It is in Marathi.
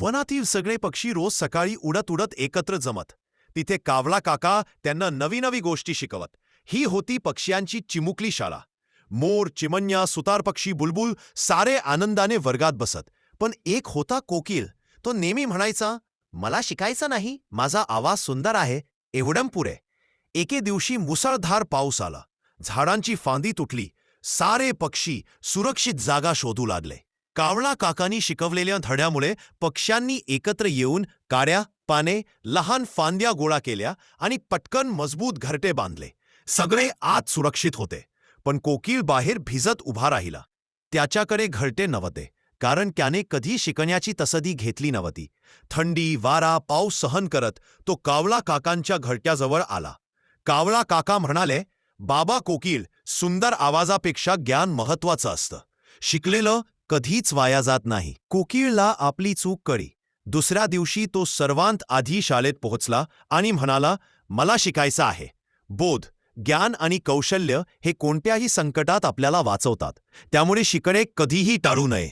वनातील सगळे पक्षी रोज सकाळी उडत उडत एकत्र जमत. तिथे कावळा काका त्यांना नवी नवी गोष्टी शिकवत. ही होती पक्ष्यांची चिमुकली शाळा. मोर, चिमण्या, सुतार पक्षी, बुलबुल सारे आनंदाने वर्गात बसत. पण एक होता कोकिल. तो नेहमी म्हणायचा, मला शिकायचं नाही, माझा आवाज सुंदर आहे, एवढं पुरे. एके दिवशी मुसळधार पाऊस आला. झाडांची फांदी तुटली. सारे पक्षी सुरक्षित जागा शोधू लागले. कावळा काकांनी शिकवलेल्या धड्यामुळे पक्ष्यांनी एकत्र येऊन काड्या, पाने, लहान फांद्या गोळा केल्या आणि पटकन मजबूत घरटे बांधले. सगळे आत सुरक्षित होते. पण कोकिल बाहेर भिजत उभा राहिला. त्याच्याकडे घरटे नव्हते, कारण त्याने कधी शिकण्याची तसदी घेतली नव्हती. थंडी, वारा, पाऊस सहन करत तो कावळा काकांच्या घरट्याजवळ आला. कावळा काका म्हणाले, बाबा कोकिल, सुंदर आवाजापेक्षा ज्ञान महत्वाचं असतं. शिकलेलं कधीच वाया जात नाही. कोकिळला आपली चूक कळली. दुसऱ्या दिवशी तो सर्वांत आधी शाळेत पोहोचला आणि म्हणाला, मला शिकायचं आहे. बोध, ज्ञान आणि कौशल्य हे कोणत्याही संकटात आपल्याला वाचवतात. त्यामुळे शिकणे कधीही टाळू नये.